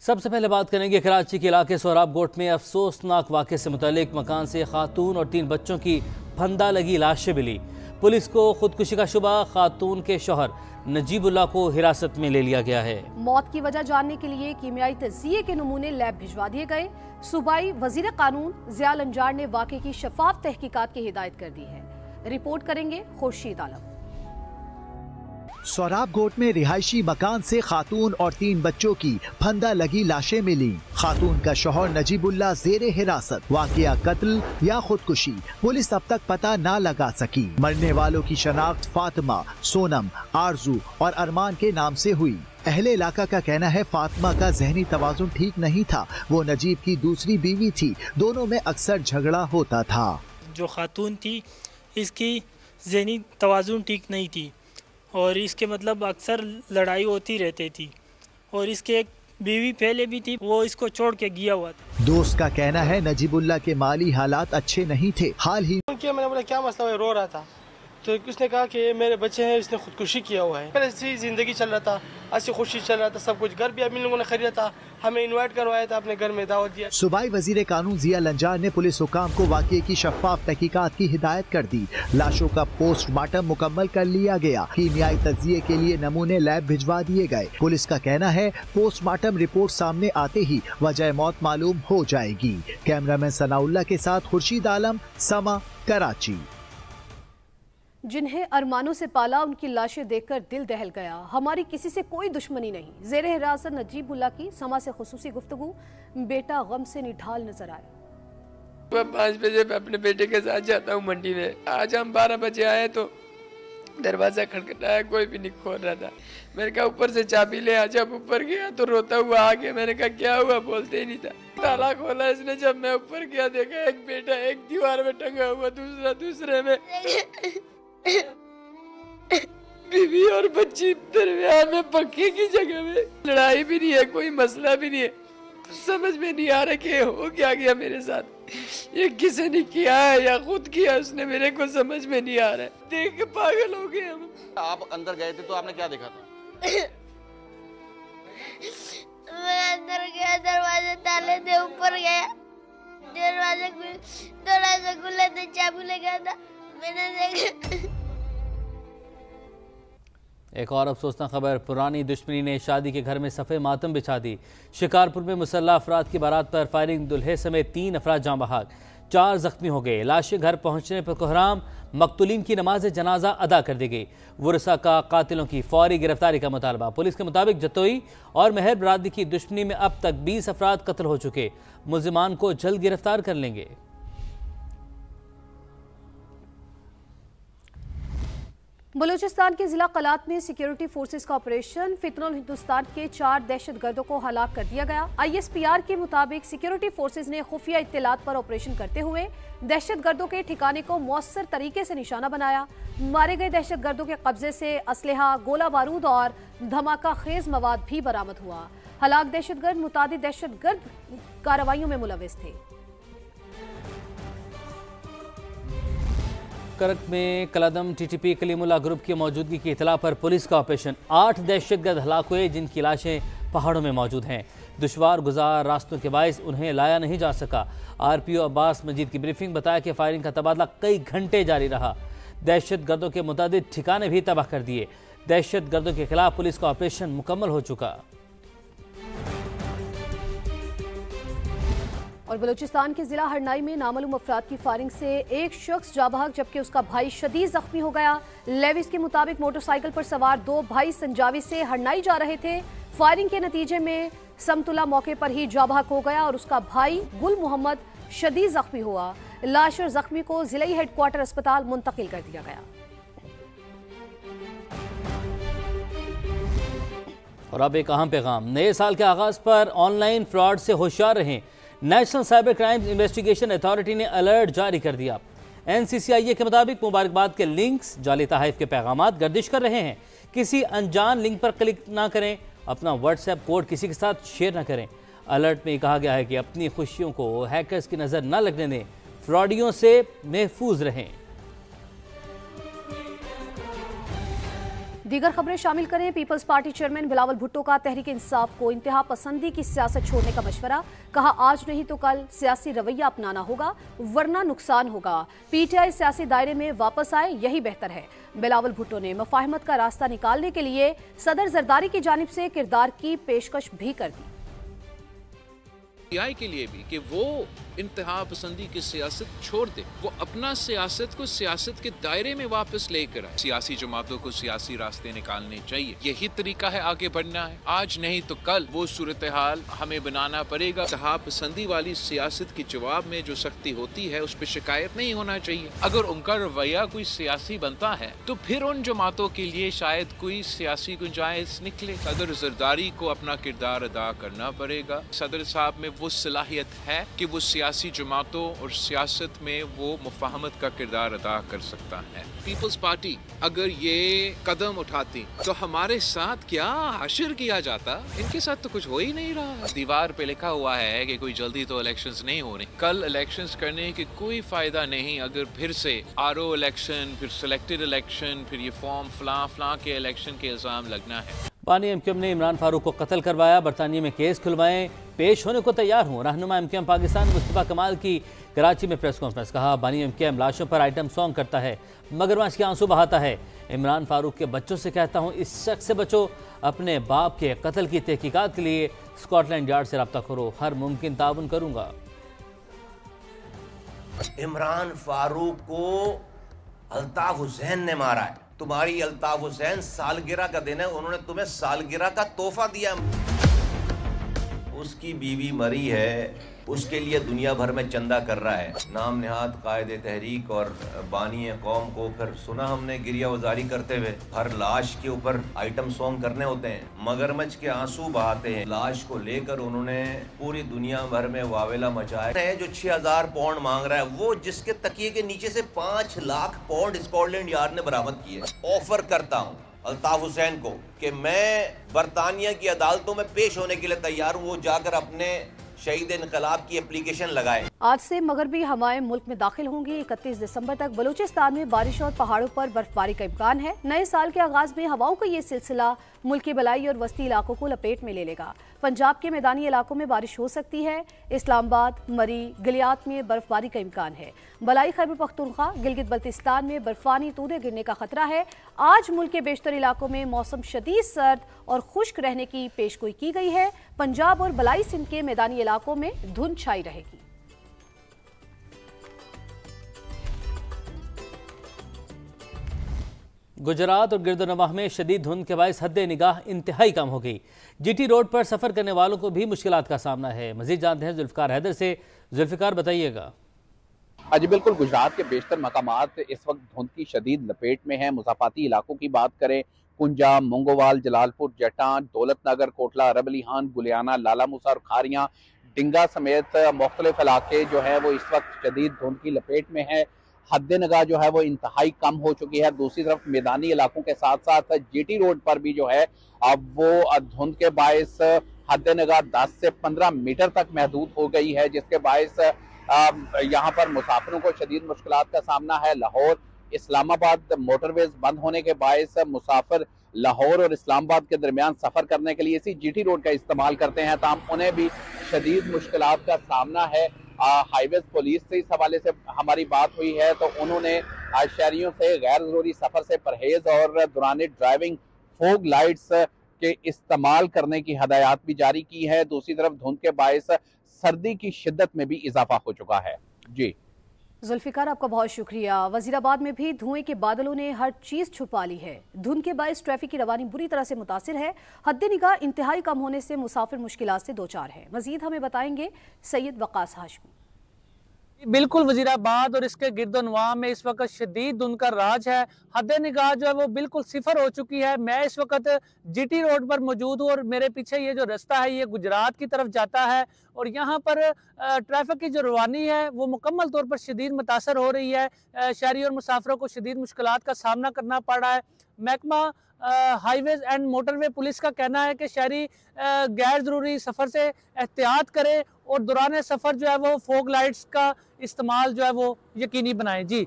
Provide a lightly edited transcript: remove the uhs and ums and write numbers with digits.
सबसे पहले बात करेंगे कराची के इलाके सोहराब गोट में अफसोसनाक वाक़े से मुतालिक। मकान से खातून और 3 बच्चों की फंदा लगी लाशें मिली। पुलिस को खुदकुशी का शुबा, खातून के शौहर नजीबुल्लाह को हिरासत में ले लिया गया है। मौत की वजह जानने के लिए कीमियाई तज्जिये के नमूने लैब भिजवा दिए गए। सूबाई वजीर कानून ज़िया लंजार ने वाक़े की शफाफ तहकीकात की हिदायत कर दी है। रिपोर्ट करेंगे खुर्शीद आलम। सोहराब गोट में रिहायशी मकान से खातून और 3 बच्चों की फंदा लगी लाशें मिली। खातून का शौहर नजीबुल्लाह ज़ेरे हिरासत। वाक़या कत्ल या खुदकुशी, पुलिस अब तक पता न लगा सकी। मरने वालों की शनाख्त फातिमा, सोनम, आरजू और अरमान के नाम से हुई। अहले इलाका का कहना है फातिमा का जहनी तवाजुन ठीक नहीं था। वो नजीब की दूसरी बीवी थी। दोनों में अक्सर झगड़ा होता था। जो खातून थी इसकी जहनी तवाजुन ठीक नहीं थी और इसके मतलब अक्सर लड़ाई होती रहती थी। और इसके एक बीवी पहले भी थी, वो इसको छोड़ के गया हुआ था। दोस्त का कहना है नजीबुल्लाह के माली हालात अच्छे नहीं थे। हाल ही मैंने बोला क्या मसला है, रो रहा था तो उसने कहा कि मेरे बच्चे हैं, इसने खुदकुशी किया हुआ है। पहले ऐसी जिंदगी चल रहा था, अच्छी खुशी चल रहा था, सब कुछ। घर भी अभी लोगों ने खरीदा था, हमें इनवाइट करवाया था, अपने घर में दावत दिया। सूबाई वजीर कानून ज़िया लंजार ने पुलिस हुकाम को वाक़े की शफाफ तहकीकात की हिदायत कर दी। लाशों का पोस्टमार्टम मुकम्मल कर लिया गया। कीमियाई तज्जिये के लिए नमूने लैब भिजवा दिए गए। पुलिस का कहना है पोस्टमार्टम रिपोर्ट सामने आते ही वजह मौत मालूम हो जाएगी। कैमरामैन सनाउल्लाह के साथ खुर्शीद आलम, समा, कराची। जिन्हें अरमानों से पाला, उनकी लाशें देखकर दिल दहल गया। हमारी किसी से कोई दुश्मनी नहीं। ज़ेरे हिरासत नजीबुल्लाह की समा से खुसूसी गुफ्तगू। बेटा गम से निढाल नजर आए। मैं 5 बजे अपने बेटे के साथ जाता हूँ मंडी में। आज हम 12 बजे आए तो दरवाजा खटखटाया, कोई भी नहीं खोल रहा था। मैंने कहा ऊपर से चाबी ले आ। जब ऊपर गया तो रोता हुआ आ गया। मैंने कहा क्या हुआ, बोलते ही नहीं था। ताला खोला इसने। जब मैं ऊपर गया देखा एक बेटा एक दीवार में टंगा हुआ, दूसरा दूसरे में। बीवी और बच्ची दरमियान में, पक्के की जगह में। लड़ाई भी नहीं है, कोई मसला भी नहीं है। समझ में नहीं आ रहा कि हो क्या गया मेरे साथ। ये किसी ने किया है या खुद किया, उसने मेरे को समझ में नहीं आ रहा है। देख के पागल हो गए हम। आप अंदर गए थे तो आपने क्या देखा था? मैं अंदर गया, दरवाजे ताले थे, ऊपर गया, दरवाजे थोड़ा सा खुला था, चाबी लगा था, मैंने देखा। एक और अफसोसनाक खबर, पुरानी दुश्मनी ने शादी के घर में सफ़े मातम बिछा दी। शिकारपुर में मुसल्लह अफराद की बारात पर फायरिंग, दुल्हे समेत 3 अफराद जाँ बहक, 4 जख्मी हो गए। लाशें घर पहुंचने पर कोहराम, मकतूलीन की नमाज जनाजा अदा कर दी गई। वरसा का कातिलों की फौरी गिरफ्तारी का मुतालबा। पुलिस के मुताबिक जतोई और मेहर बरादरी की दुश्मनी में अब तक 20 अफराद कत्ल हो चुके। मुल्जिमान को जल्द गिरफ्तार कर लेंगे। बलूचिस्तान के जिला कलात में सिक्योरिटी फोर्सेस का ऑपरेशन। फितनुल हिंदुस्तान के 4 दहशतगर्दों को हलाक कर दिया गया। ISPR के मुताबिक सिक्योरिटी फोर्सेस ने खुफिया इत्तलात पर ऑपरेशन करते हुए दहशतगर्दों के ठिकाने को मौसर तरीके से निशाना बनाया। मारे गए दहशतगर्दों के कब्जे से असलहा, गोला बारूद और धमाका खेज मवाद भी बरामद हुआ। हलाक दहशतगर्द मुतादिद दहशतगर्द कार्रवाइयों में मुलविस थे। करक में कलादम TTP कलीमुल्लाह ग्रुप की मौजूदगी की इतला पर पुलिस का ऑपरेशन। 8 दहशतगर्द हलाक हुए, जिनकी लाशें पहाड़ों में मौजूद हैं। दुश्वार गुजार रास्तों के बायस उन्हें लाया नहीं जा सका। RPO अब्बास मजीद की ब्रीफिंग, बताया कि फायरिंग का तबादला कई घंटे जारी रहा। दहशतगर्दों के मुतादिद ठिकाने भी तबाह कर दिए। दहशतगर्दों के खिलाफ पुलिस का ऑपरेशन मुकम्मल हो चुका। और बलूचिस्तान के जिला हरनाई में नामालूम अफराद की फायरिंग से एक शख्स जाँ बहक, जबकि उसका भाई शदीद जख्मी हो गया। लेविस के मुताबिक मोटरसाइकिल पर सवार 2 भाई संजावी से हरनाई जा रहे थे। फायरिंग के नतीजे में समतुल्ला मौके पर ही जाँ बहक हो गया और उसका भाई गुल मोहम्मद शदीद जख्मी हुआ। लाश और जख्मी को जिलाई हेडक्वार्टर अस्पताल मुंतकिल कर दिया गया। और अब एक अहम पैगाम, नए साल के आगाज पर ऑनलाइन फ्रॉड से होशियार रहें। National cyber crime investigation authority ने अलर्ट जारी कर दिया। NCCIA के मुताबिक मुबारकबाद के लिंक्स, जाली तहाइफ के पैगाम गर्दिश कर रहे हैं। किसी अनजान लिंक पर क्लिक ना करें। अपना व्हाट्सएप कोड किसी के साथ शेयर ना करें। अलर्ट में कहा गया है कि अपनी खुशियों को हैकर्स की नज़र न लगने दें। फ्रॉडियों से महफूज रहें। दीगर खबरें शामिल करें। Peoples Party chairman Bilawal Bhutto का तहरीक इंसाफ को इंतहा पसंदी की सियासत छोड़ने का मशवरा। कहा, आज नहीं तो कल सियासी रवैया अपनाना होगा वरना नुकसान होगा। पीटीआई सियासी दायरे में वापस आए, यही बेहतर है। बिलावल भुट्टो ने मुफाहमत का रास्ता निकालने के लिए सदर जरदारी की जानिब से किरदार की पेशकश भी कर दी। पीटीआई के लिए भी कि वो इंतहा पसंदी की सियासत छोड़ दे, वो अपना सियासत को सियासत के दायरे में वापस लेकर आए। सियासी जमातों को सियासी रास्ते निकालने चाहिए, यही तरीका है आगे बढ़ना है। आज नहीं तो कल वो सूरत हाल हमें बनाना पड़ेगा। इंतहा पसंदी वाली सियासत के जवाब में जो सख्ती होती है उस पर शिकायत नहीं होना चाहिए। अगर उनका रवैया कोई सियासी बनता है तो फिर उन जमातों के लिए शायद कोई सियासी गुंजाइश निकले। सदर जरदारी को अपना किरदार अदा करना पड़ेगा। सदर साहब में वो सलाहियत है कि वो सियासी जमातों और सियासत में वो मुफाहमत का किरदार अदा कर सकता है। पीपल्स पार्टी अगर ये कदम उठाती तो हमारे साथ क्या हशर किया जाता, इनके साथ तो कुछ हो ही नहीं रहा। दीवार पे लिखा हुआ है कि कोई जल्दी तो इलेक्शंस नहीं हो रहे। कल इलेक्शंस करने की कोई फायदा नहीं अगर फिर से आरओ इलेक्शन, फिर सिलेक्टेड इलेक्शन, फिर ये फॉर्म फलां के इलेक्शन के इल्जाम लगना है। बानी एमक्यूएम ने इमरान फारूक को कत्ल करवाया, बरतानिया में केस खुलवाएं, पेश होने को तैयार हूँ। रहनुमा एमक्यूएम पाकिस्तान मुस्तफा कमाल की कराची में प्रेस कॉन्फ्रेंस। कहा, बानी एमक्यूएम लाशों पर आइटम सॉन्ग करता है, मगरमच्छ के आंसू बहाता है। इमरान फारूक के बच्चों से कहता हूँ, इस शख्स से बचो। अपने बाप के कत्ल की तहकीकात के लिए स्कॉटलैंड यार्ड से रब्ता करो, हर मुमकिन ताउन करूँगा। इमरान फारूक को अल्ताफ हुसैन ने मारा है। तुम्हारी अल्ताफ हुसैन सालगिरह का दिन है, उन्होंने तुम्हें सालगिरह का तोहफा दिया। उसकी बीवी मरी है, उसके लिए दुनिया भर में चंदा कर रहा है। नाम निहाद कायदे तहरीक और बानी कौम को फिर सुना हमने गिरिया वजारी करते हुए। हर लाश के ऊपर आइटम सॉन्ग करने होते हैं, मगरमच्छ के आंसू बहाते हैं। लाश को लेकर उन्होंने पूरी दुनिया भर में वावेला मचाया है। जो 6000 पाउंड मांग रहा है, वो जिसके तकिए के नीचे से 5 लाख पाउंड स्कॉटलैंड यार्ड ने बरामद किए। ऑफर करता हूँ अल्ताफ हुसैन को कि मैं बरतानिया की अदालतों में पेश होने के लिए तैयार हूँ। वो जाकर अपने शहीद इनकलाब की एप्लीकेशन लगाए। आज से मगरबी हवाएं मुल्क में दाखिल होंगी। 31 दिसंबर तक बलूचिस्तान में बारिश और पहाड़ों पर बर्फबारी का इम्कान है। नए साल के आगाज में हवाओं का ये सिलसिला मुल्क के बलाई और वस्ती इलाकों को लपेट में ले लेगा। पंजाब के मैदानी इलाकों में बारिश हो सकती है। इस्लामाबाद, मरी, गिलियात में बर्फबारी का इम्कान है। बलाई खैबर पख्तूनख्वा, गिलगित बल्तिस्तान में बर्फानी तूदे गिरने का खतरा है। आज मुल्क के बेशतर इलाकों में मौसम शदीद सर्द और खुश्क रहने की पेशगोई की गई है। पंजाब और बलाई सिंध के मैदानी इलाकों में धुंध छाई रहेगी। गुजरात और गिरदोनवाह में शदीद धुंध के बायस हद निगाह इंतहाई कम हो गई। जीटी रोड पर सफर करने वालों को भी मुश्किलात का सामना है। मजीद जानते हैं जुल्फिकार हैदर से। जुल्फिकार, बताइएगा। जी बिल्कुल, गुजरात के बेशतर मकामात इस वक्त धुंध की शदीद लपेट में है। मुसाफाती इलाकों की बात करें, कुंजा, मोंगोवाल, जलालपुर, जटान, दौलतनगर, कोटला, अरब अली खान, गुलियाना, लाला मूसा और खारियां, डिंगा समेत मुख्तलिफ इलाके जो है वो इस वक्त शदीद धुंध की लपेट में है। हद निगाह जो है वो इंतहाई कम हो चुकी है। दूसरी तरफ मैदानी इलाकों के साथ साथ जीटी रोड पर भी जो है अब वो धुंध के बायस हद निगाह 10 से 15 मीटर तक महदूद हो गई है, जिसके बायस यहाँ पर मुसाफिरों को शदीद मुश्किलात का सामना है। लाहौर इस्लामाबाद मोटरवेज बंद होने के बायस मुसाफिर लाहौर और इस्लामाबाद के दरमियान सफर करने के लिए इसी जीटी रोड का इस्तेमाल करते हैं, ताम उन्हें भी शदीद मुश्किलात का सामना है। हाईवेज पुलिस से इस हवाले से हमारी बात हुई है तो उन्होंने शहरियों से गैर जरूरी सफर से परहेज और दौरान ड्राइविंग फोग लाइट्स के इस्तेमाल करने की हदायत भी जारी की है। दूसरी तरफ धुंध के बायस सर्दी की शिद्दत में भी इजाफा हो चुका है। जी जुल्फिकार, आपका बहुत शुक्रिया। वजीराबाद में भी धुएं के बादलों ने हर चीज छुपा ली है। धुंध के बायस ट्रैफिक की रवानी बुरी तरह से मुतासिर है। हद निगाह इंतहाई कम होने से मुसाफिर मुश्किलात से दो चार है। मजीद हमें बताएंगे सैयद वकास हाशमी। बिल्कुल, वजीराबाद और इसके गिरदोनवाह में इस वक्त शदीद धुंध का राज है। हद निगाह जो है वो बिल्कुल सिफर हो चुकी है। मैं इस वक्त जीटी रोड पर मौजूद हूँ और मेरे पीछे ये जो रास्ता है ये गुजरात की तरफ जाता है और यहाँ पर ट्रैफिक की जो रवानी है वो मुकम्मल तौर पर शदीद मुतासर हो रही है। शहरी और मुसाफिरों को शदीद मुश्किलात का सामना करना पड़ रहा है। महकमा हाईवेज एंड मोटरवे पुलिस का कहना है कि शहरी गैर ज़रूरी सफ़र से एहतियात करें और दौरान सफ़र जो है वो फोग लाइट्स का इस्तेमाल जो है वो यकीनी बनाएं। जी